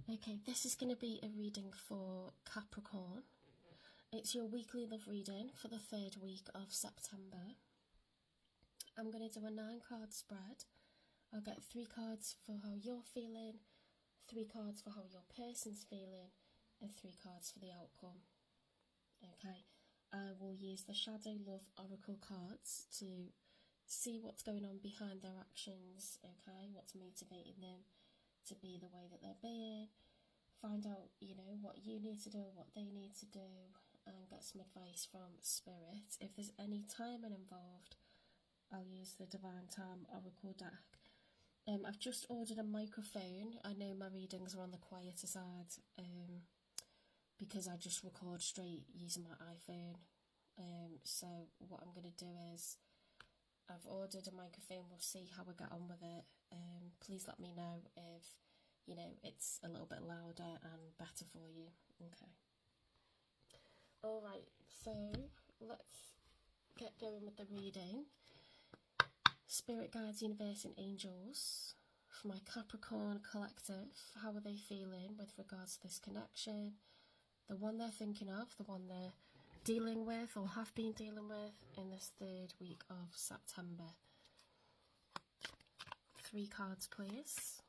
Okay, this is going to be a reading for Capricorn. It's your weekly love reading for the 3rd week of September. I'm going to do a 9-card spread. I'll get 3 cards for how you're feeling, 3 cards for how your person's feeling, and 3 cards for the outcome. Okay, I will use the Shadow Love Oracle cards to see what's going on behind their actions, okay, what's motivating them to be the way that they're being, find out, what you need to do, what they need to do, and get some advice from Spirit. If there's any timing involved, I'll use the Divine Time Oracle deck. I've just ordered a microphone. I know my readings are on the quieter side because I just record straight using my iPhone. So what I'm going to do is I've ordered a microphone. We'll see how we get on with it. Please let me know if, it's a little bit louder and better for you. Okay. Alright, so let's get going with the reading. Spirit guides, universe and angels, for my Capricorn collective, how are they feeling with regards to this connection? The one they're thinking of, the one they're dealing with or have been dealing with in this 3rd week of September. 3 cards, please.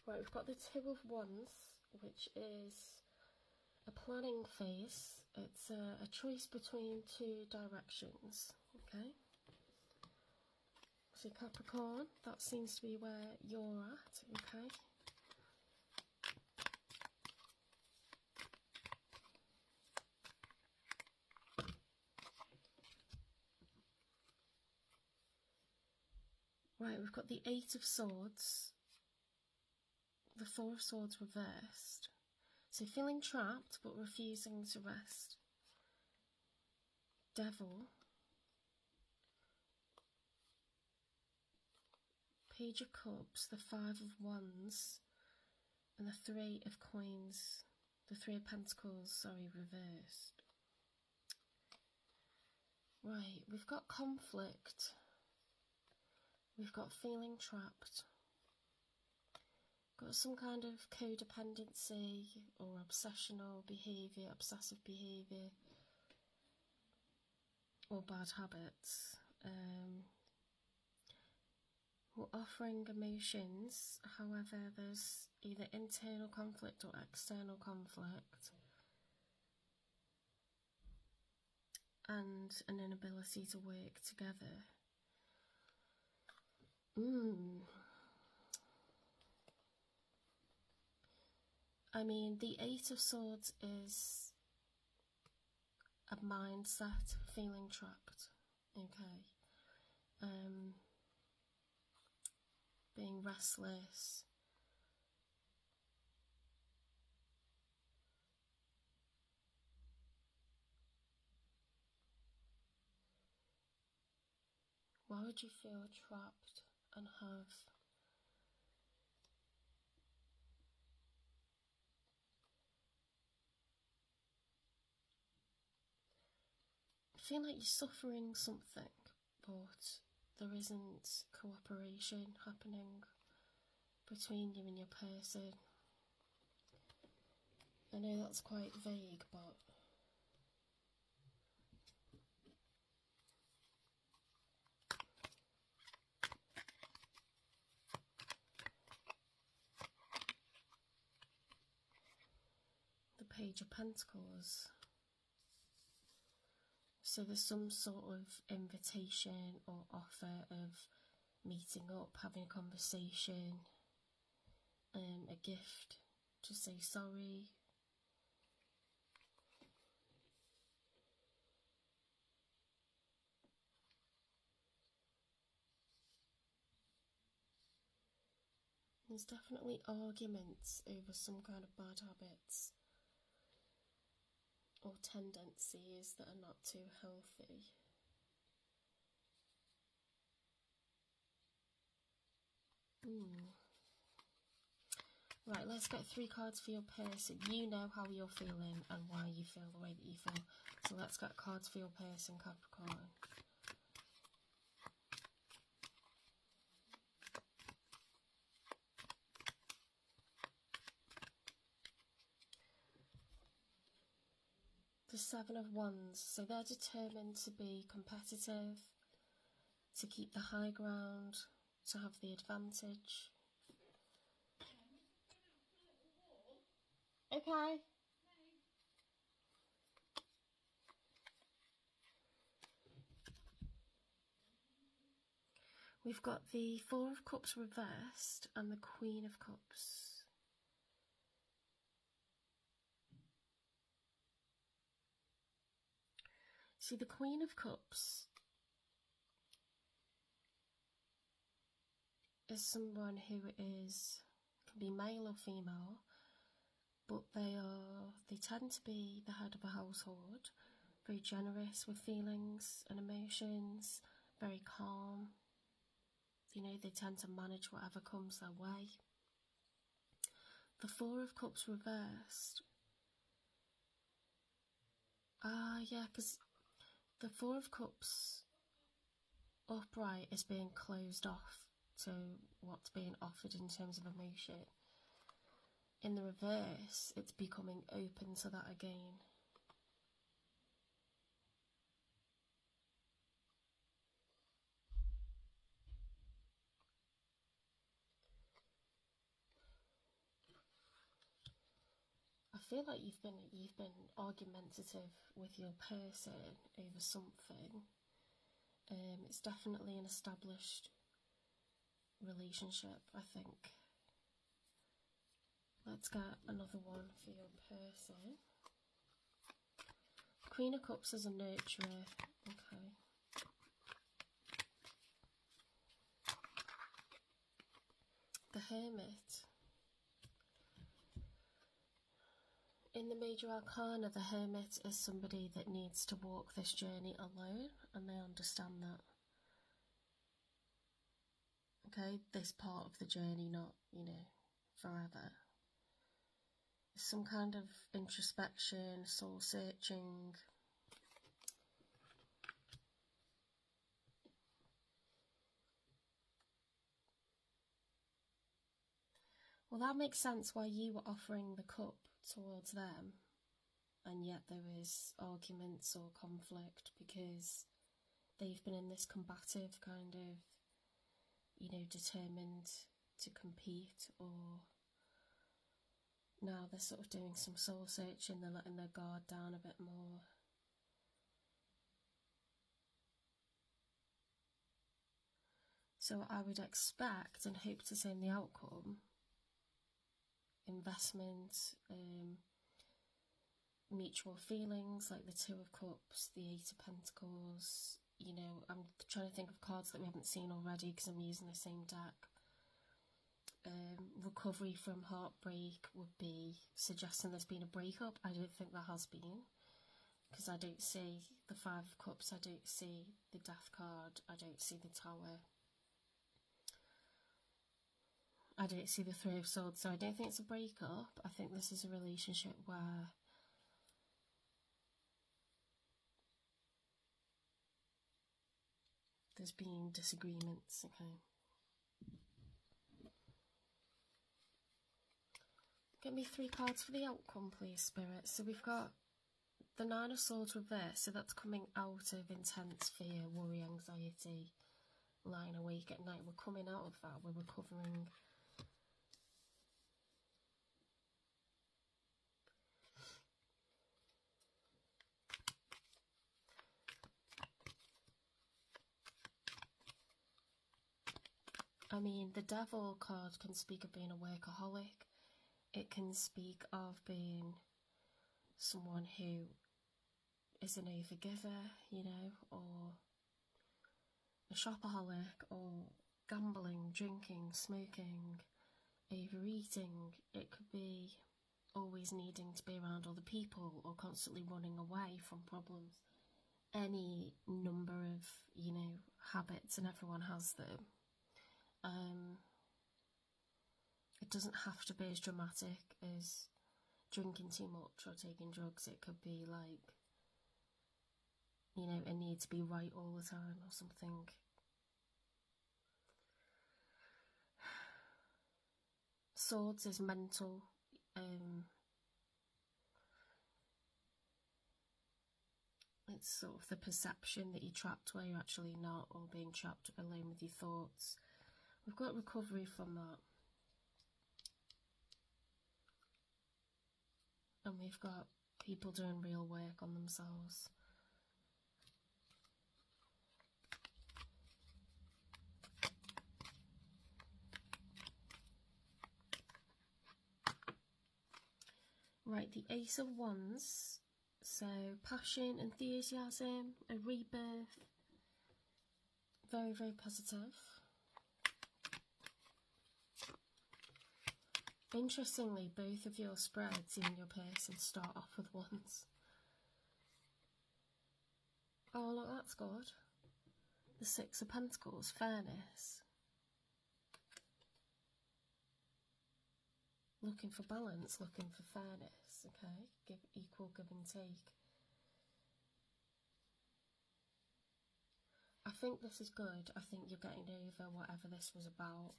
Right, we've got the 2 of Wands, which is a planning phase. It's a choice between 2 directions, okay? So Capricorn, that seems to be where you're at, okay? Right, we've got the 8 of Swords, the 4 of Swords reversed. So feeling trapped but refusing to rest. Devil. Page of Cups, the 5 of Wands, and the 3 of Coins, the 3 of Pentacles, sorry, reversed. Right, we've got conflict. We've got feeling trapped. Got some kind of codependency or obsessional behaviour, obsessive behaviour, or bad habits. We're offering emotions, however there's either internal conflict or external conflict, and an inability to work together. I mean, the 8 of Swords is a mindset, feeling trapped, okay? Being restless. Why would you feel trapped and have feel like you're suffering something, but there isn't cooperation happening between you and your person? I know that's quite vague, but the Page of Pentacles. So there's some sort of invitation or offer of meeting up, having a conversation, a gift to say sorry. There's definitely arguments over some kind of bad habits or tendencies that are not too healthy. Right, let's get 3 cards for your person. You know how you're feeling and why you feel the way that you feel. So let's get cards for your person, Capricorn. The 7 of Wands. So they're determined to be competitive, to keep the high ground, to have the advantage. Okay. We've got the 4 of Cups reversed and the Queen of Cups. See, the Queen of Cups is someone who can be male or female, but they tend to be the head of a household, very generous with feelings and emotions, very calm. You know, they tend to manage whatever comes their way. The 4 of Cups reversed. Yeah, because the 4 of Cups upright is being closed off to what's being offered in terms of emotion. In the reverse, it's becoming open to that again. I feel like you've been argumentative with your person over something. It's definitely an established relationship, I think. Let's get another one for your person. Queen of Cups is a nurturer. Okay. The Hermit. In the Major Arcana, the Hermit is somebody that needs to walk this journey alone, and they understand that. Okay, this part of the journey, not, forever. Some kind of introspection, soul searching. Well, that makes sense why you were offering the cup towards them, and yet there is arguments or conflict, because they've been in this combative kind of, determined to compete, or now they're sort of doing some soul searching, they're letting their guard down a bit more. So I would expect and hope to see in the outcome investment, mutual feelings, like the 2 of Cups, the 8 of Pentacles. I'm trying to think of cards that we haven't seen already because I'm using the same deck. Recovery from heartbreak would be suggesting there's been a breakup. I don't think there has been, because I don't see the 5 of Cups, I don't see the Death card, I don't see the Tower, I don't see the 3 of Swords, so I don't think it's a breakup. I think this is a relationship where there's been disagreements, okay. Get me 3 cards for the outcome, please, Spirit. So we've got the 9 of Swords reversed, so that's coming out of intense fear, worry, anxiety, lying awake at night. We're coming out of that, we're recovering. I mean, the Devil card can speak of being a workaholic. It can speak of being someone who is an overgiver, or a shopaholic, or gambling, drinking, smoking, overeating. It could be always needing to be around other people or constantly running away from problems. Any number of, habits, and everyone has them. It doesn't have to be as dramatic as drinking too much or taking drugs. It could be like, you know, a need to be right all the time or something. Swords is mental. It's sort of the perception that you're trapped where you're actually not, or being trapped alone with your thoughts. We've got recovery from that. And we've got people doing real work on themselves. Right, the Ace of Wands. So, passion, enthusiasm, a rebirth. Very, very positive. Interestingly, both of your spreads in your person start off with ones. Oh, look, that's good. The Six of Pentacles, fairness. Looking for balance, looking for fairness, okay? Equal give and take. I think this is good. I think you're getting over whatever this was about.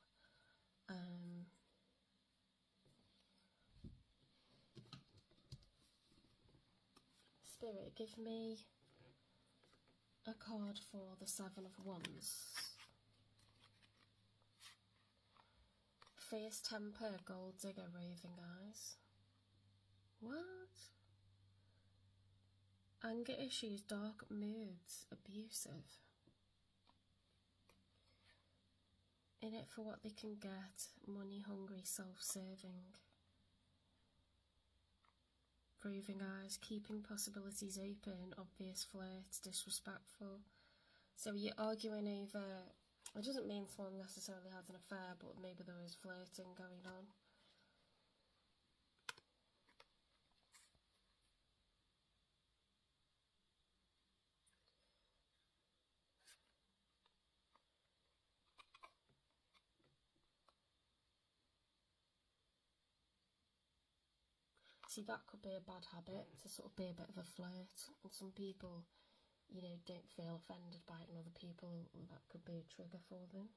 Spirit, give me a card for the Seven of Wands. Fierce temper, gold digger, raving eyes. What? Anger issues, dark moods, abusive. In it for what they can get, money hungry, self-serving. Raving eyes, keeping possibilities open, obvious flirt, disrespectful. So you're arguing over, it doesn't mean someone necessarily has an affair, but maybe there is flirting going on. See, that could be a bad habit, to sort of be a bit of a flirt, and some people, you know, don't feel offended by it, and other people, that could be a trigger for them.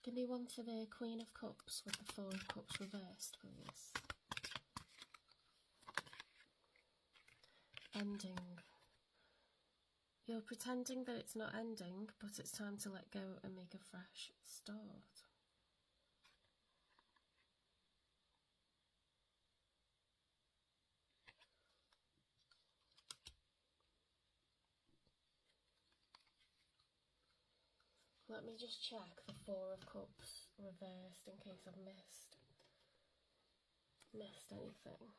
Give me one for the Queen of Cups with the Four of Cups reversed, please. Ending. You're pretending that it's not ending, but it's time to let go and make a fresh start. Let me just check the Four of Cups reversed in case I've missed anything.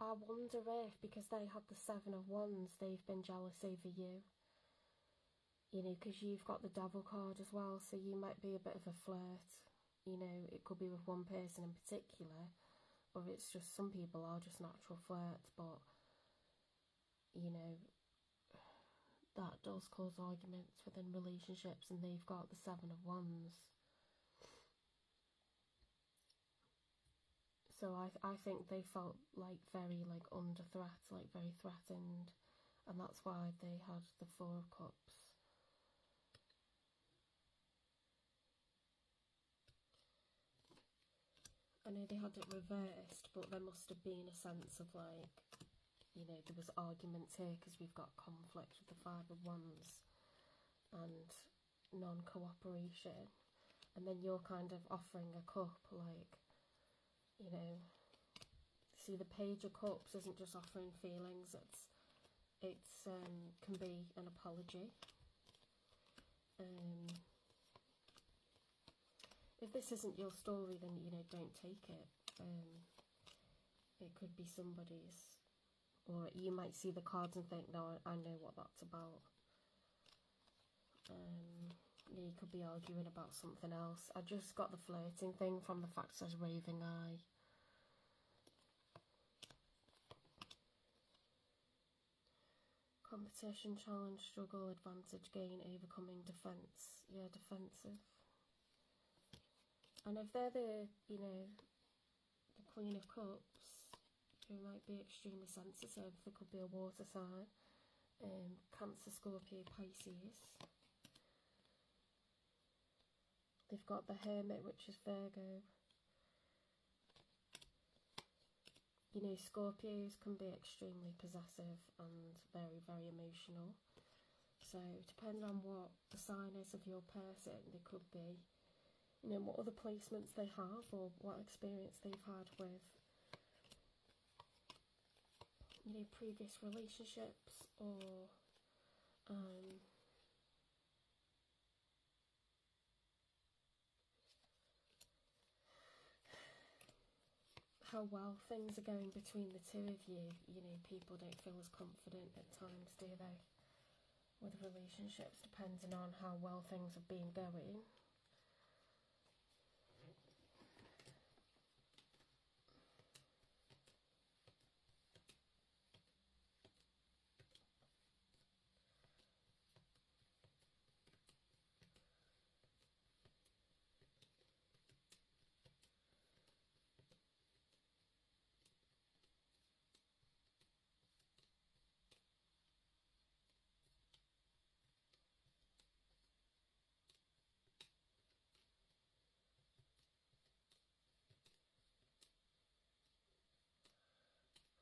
I wonder if, because they had the Seven of Wands, they've been jealous over you. You know, because you've got the Devil card as well, so you might be a bit of a flirt. You know, it could be with one person in particular, or it's just some people are just natural flirts, but, you know, that does cause arguments within relationships, and they've got the Seven of Wands. So I think they felt like very like under threat, like very threatened, and that's why they had the Four of Cups. I know they had it reversed, but there must have been a sense of like, you know, there was arguments here because we've got conflict with the Five of Wands and non-cooperation. And then you're kind of offering a cup, like, you know, see, the Page of Cups isn't just offering feelings, it's can be an apology. If this isn't your story, then, you know, don't take it. It could be somebody's, or you might see the cards and think, no, I know what that's about. You could be arguing about something else. I just got the flirting thing from the fact it says raving eye. Competition, challenge, struggle, advantage, gain, overcoming, defence. Yeah, defensive. And if they're the, you know, the Queen of Cups, who might be extremely sensitive, there could be a water sign. Cancer, Scorpio, Pisces. They've got the Hermit, which is Virgo. You know, Scorpios can be extremely possessive and very, very emotional. So, depending on what the sign is of your person, they could be, you know, what other placements they have or what experience they've had with, you know, previous relationships, or how well things are going between the two of you. You know, people don't feel as confident at times, do they, with relationships, depending on how well things have been going.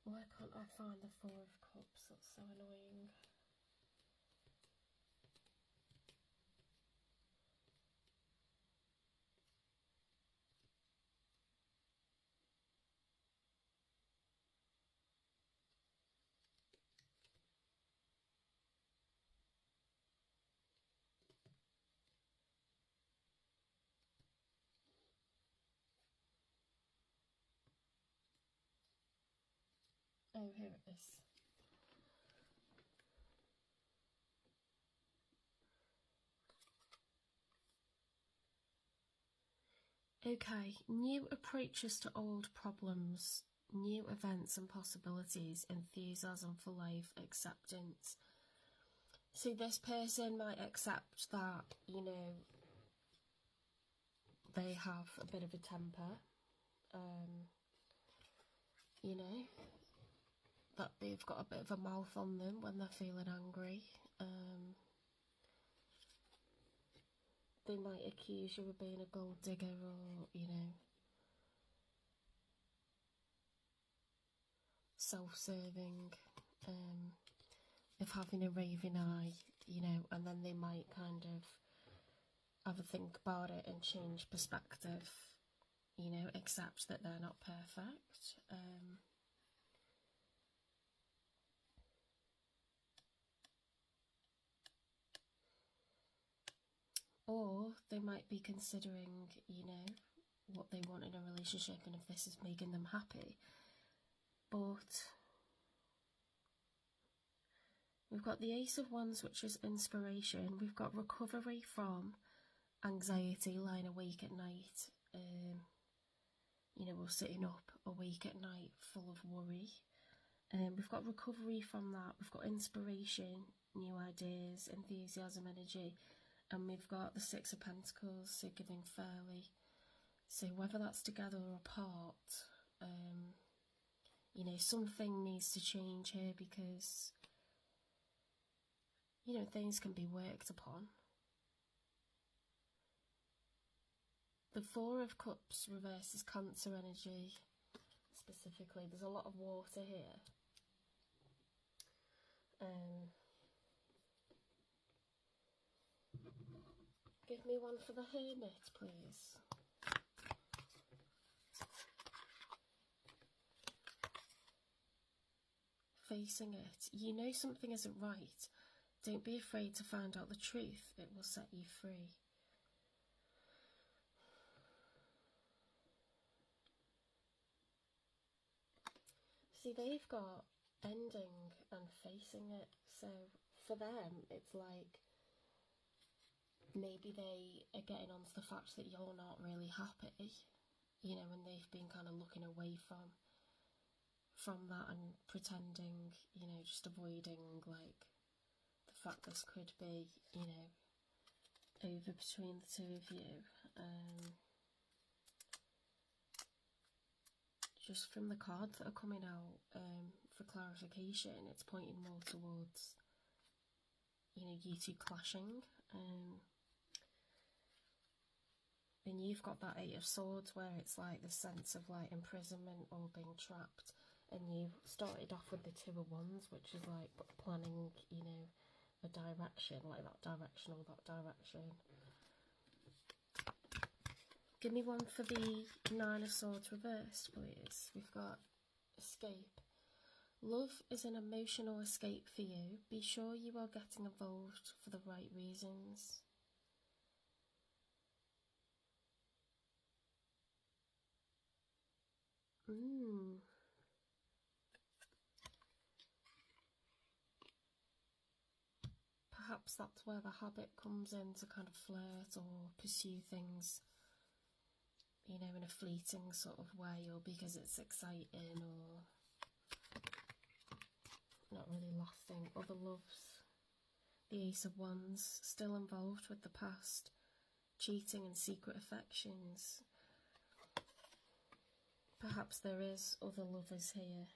Why can't I find the Four of Cups? That's so annoying. Oh, here it is. Okay, new approaches to old problems, new events and possibilities, enthusiasm for life, acceptance. So this person might accept that, you know, they have a bit of a temper, you know, that they've got a bit of a mouth on them when they're feeling angry. They might accuse you of being a gold digger, or, you know, self-serving, of having a raving eye, you know, and then they might kind of have a think about it and change perspective, you know, accept that they're not perfect. Or they might be considering, you know, what they want in a relationship and if this is making them happy. But we've got the Ace of Wands, which is inspiration. We've got recovery from anxiety, lying awake at night, you know, or sitting up awake at night full of worry. We've got recovery from that. We've got inspiration, new ideas, enthusiasm, energy. And we've got the Six of Pentacles, so giving fairly. So whether that's together or apart, you know, something needs to change here because, you know, things can be worked upon. The Four of Cups reverses Cancer energy, specifically. There's a lot of water here. Give me one for the Hermit, please. Facing it. You know something isn't right. Don't be afraid to find out the truth. It will set you free. See, they've got ending and facing it. So for them, it's like maybe they are getting onto the fact that you're not really happy, you know, and they've been kind of looking away from that and pretending, you know, just avoiding like the fact this could be, you know, over between the two of you. Just from the cards that are coming out for clarification, it's pointing more towards, you know, you two clashing. And you've got that Eight of Swords where it's like the sense of like imprisonment or being trapped. And you started off with the Two of Wands, which is like planning, you know, a direction, like that direction or that direction. Give me one for the Nine of Swords reversed, please. We've got escape. Love is an emotional escape for you. Be sure you are getting involved for the right reasons. Perhaps that's where the habit comes in, to kind of flirt or pursue things, you know, in a fleeting sort of way, or because it's exciting or not really lasting. Other loves. The Ace of Wands, still involved with the past, cheating and secret affections. Perhaps there is other lovers here.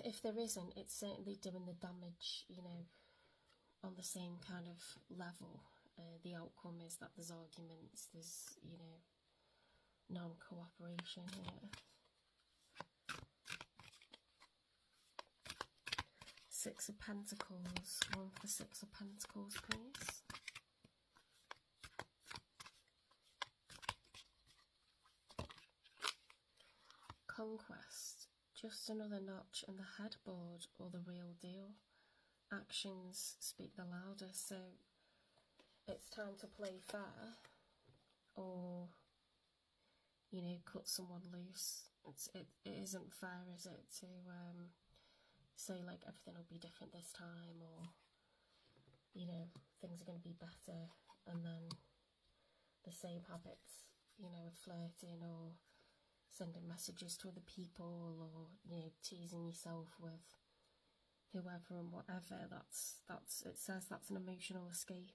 If there isn't, it's certainly doing the damage, you know, on the same kind of level. The outcome is that there's arguments, there's, you know, non-cooperation here. Six of Pentacles. One for the Six of Pentacles, please. Conquest. Just another notch in the headboard, or the real deal. Actions speak the loudest, so it's time to play fair, or, you know, cut someone loose. It isn't fair, is it, to say like everything will be different this time, or, you know, things are going to be better, and then the same habits, you know, with flirting or sending messages to other people, or, you know, teasing yourself with whoever and whatever. That's it says that's an emotional escape.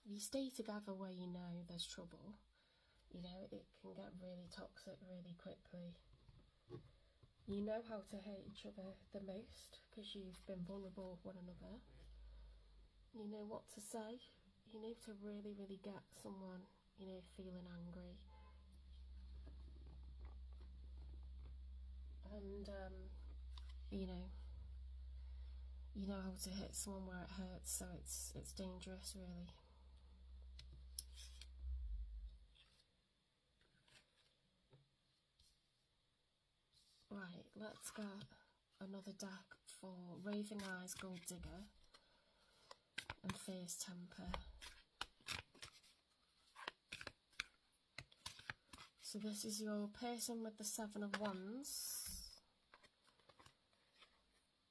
If you stay together where you know there's trouble, you know, it can get really toxic really quickly. You know how to hurt each other the most because you've been vulnerable with one another. You know what to say. You need to really, really get someone, you know, feeling angry. And, you know how to hit someone where it hurts, so it's dangerous, really. Right, let's get another deck for Raving Eyes, Gold Digger, and Fierce Temper. So this is your person with the Seven of Wands.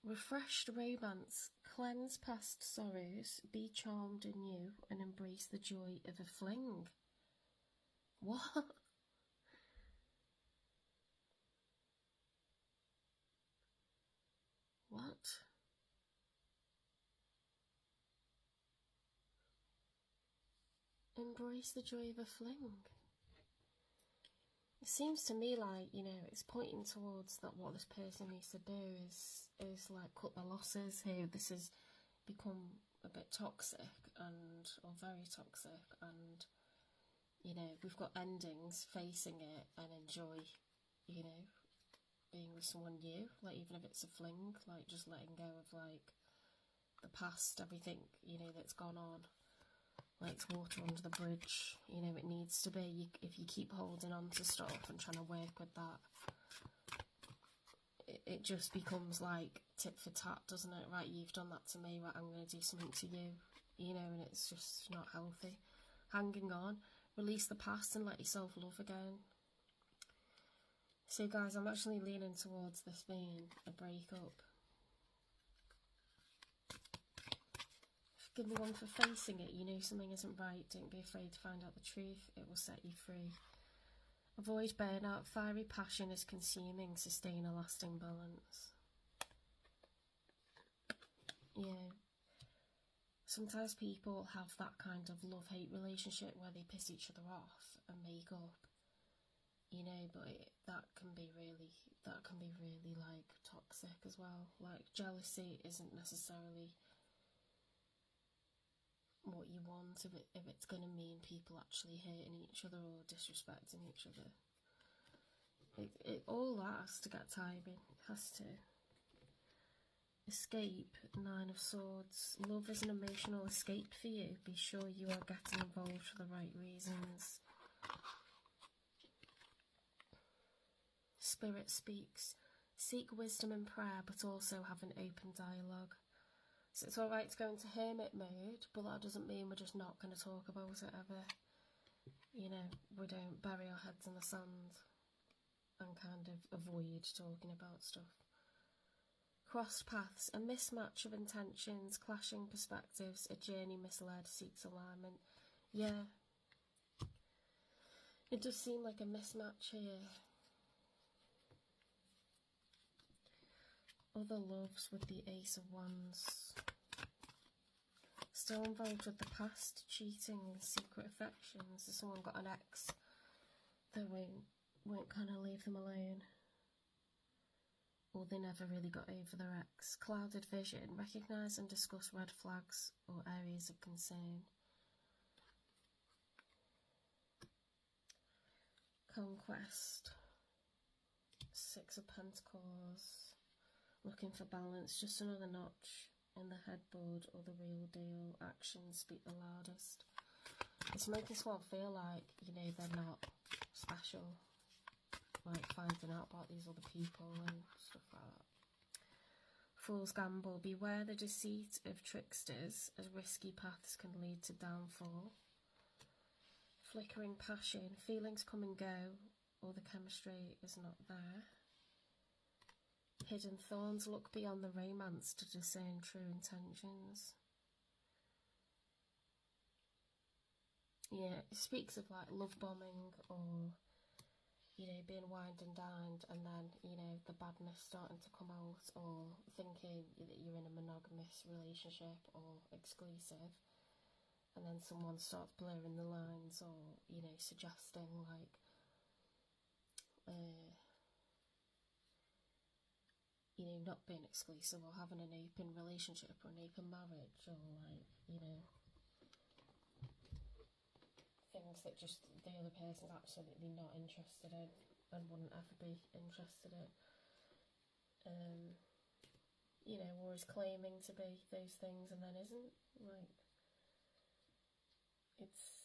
Refreshed romance, cleanse past sorrows, be charmed anew, and embrace the joy of a fling. What? What? Embrace the joy of a fling. It seems to me like, you know, it's pointing towards that what this person needs to do is like cut the losses here. This is, become a bit toxic or very toxic, and we've got endings, facing it and enjoy, being with someone new, like even if it's a fling, like just letting go of like the past, everything, that's gone on. Like it's water under the bridge, it needs to be. If you keep holding on to stuff and trying to work with that, it just becomes like tit for tat, doesn't it? Right, you've done that to me, right, I'm going to do something to you, and it's just not healthy. Hanging on, release the past and let yourself love again. So guys, I'm actually leaning towards this being a breakup. Give me one for facing it. Something isn't right. Don't be afraid to find out the truth. It will set you free. Avoid burnout. Fiery passion is consuming. Sustain a lasting balance. Sometimes people have that kind of love-hate relationship where they piss each other off and make up. But that can be really like toxic as well. Like jealousy isn't necessarily what you want if it's going to mean people actually hating each other or disrespecting each other. All that has to get timing. It has to. Escape, 9 of Swords. Love is an emotional escape for you. Be sure you are getting involved for the right reasons. Spirit speaks. Seek wisdom in prayer, but also have an open dialogue. So it's alright to go into hermit mode, but that doesn't mean we're just not going to talk about it ever. We don't bury our heads in the sand and kind of avoid talking about stuff. Crossed paths, a mismatch of intentions, clashing perspectives, a journey misled, seeks alignment. Yeah. It does seem like a mismatch here. Other loves with the Ace of Wands. Still involved with the past, cheating and secret affections. Has someone got an ex that won't kind of leave them alone? Or they never really got over their ex. Clouded vision. Recognise and discuss red flags or areas of concern. Conquest. 6 of Pentacles. Looking for balance. Just another notch in the headboard or the real deal. Actions speak the loudest. It's making someone feel like, they're not special. Like finding out about these other people and stuff like that. Fool's gamble. Beware the deceit of tricksters, as risky paths can lead to downfall. Flickering passion. Feelings come and go, or the chemistry is not there. Hidden thorns. Look beyond the romance to discern true intentions. Yeah, it speaks of like love bombing or, being wined and dined and then, the badness starting to come out, or thinking that you're in a monogamous relationship or exclusive, and then someone starts blurring the lines or, suggesting like, not being exclusive or having an open relationship or an open marriage, or like, things that just the other person's absolutely not interested in and wouldn't ever be interested in. Or is claiming to be those things and then isn't. Like, it's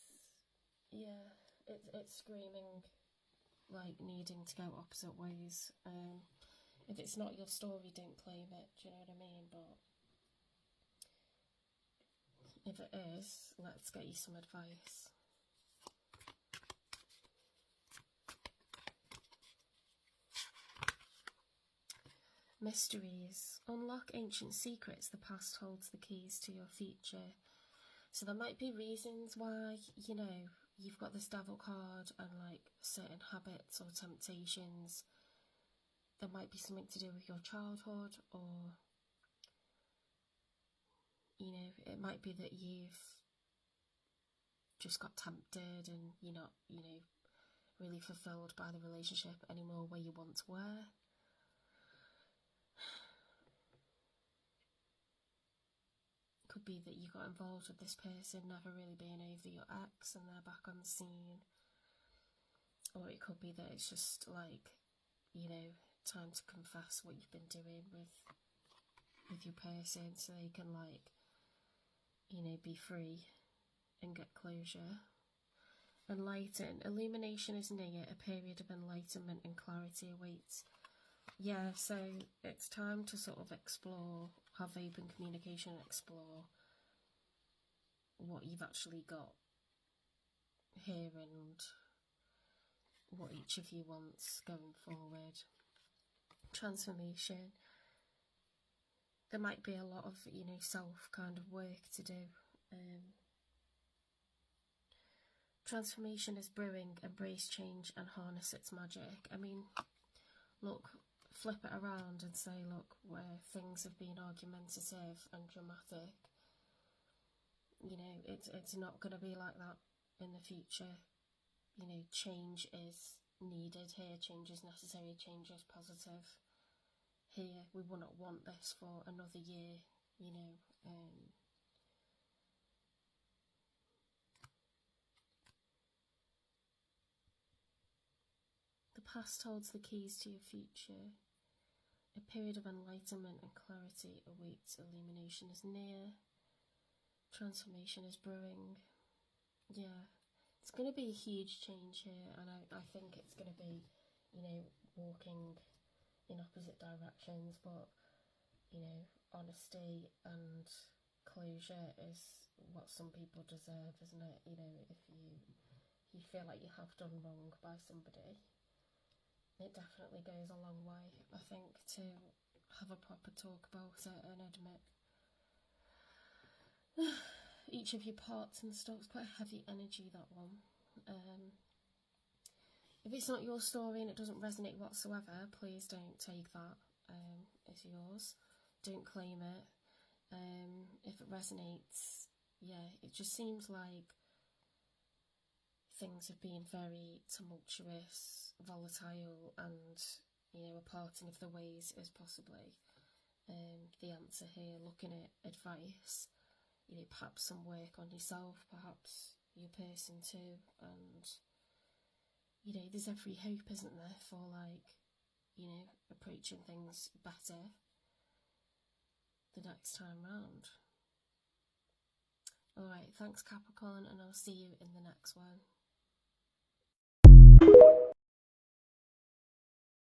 screaming like needing to go opposite ways. If it's not your story, don't claim it, do you know what I mean? But if it is, let's get you some advice. Mysteries. Unlock ancient secrets. The past holds the keys to your future. So there might be reasons why, you've got this devil card and like certain habits or temptations. There might be something to do with your childhood, or, it might be that you've just got tempted and you're not, really fulfilled by the relationship anymore where you once were. Could be that you got involved with this person, never really being over your ex, and they're back on the scene. Or it could be that it's just like, you know, time to confess what you've been doing with your person, so they can, like, you know, be free and get closure. Enlighten. Illumination is near. A period of enlightenment and clarity awaits. Yeah, so it's time to sort of explore, have open communication, explore what you've actually got here and what each of you wants going forward. Transformation. There might be a lot of, you know, self kind of work to do. Transformation is brewing. Embrace change and harness its magic. I mean, look, flip it around and say, look, where things have been argumentative and dramatic, you know, it's not going to be like that in the future. You know, change is needed here, change is necessary, change is positive here. We will not want this for another year, you know. The past holds the keys to your future. A period of enlightenment and clarity awaits. Illumination is near. Transformation is brewing. Yeah, it's going to be a huge change here, and I think it's going to be, you know, walking in opposite directions, but, you know, honesty and closure is what some people deserve, isn't it? You know, if you feel like you have done wrong by somebody, it definitely goes a long way, I think, to have a proper talk about it and admit each of your parts and stuff. It's quite a heavy energy, that one. If it's not your story and it doesn't resonate whatsoever, please don't take that as yours. Don't claim it. If it resonates, yeah, it just seems like things have been very tumultuous, volatile, and, you know, a parting of the ways is possibly the answer here. Looking at advice, you know, perhaps some work on yourself, perhaps your person too, and, you know, there's every hope, isn't there, for, like, you know, approaching things better the next time round. Alright, thanks Capricorn, and I'll see you in the next one.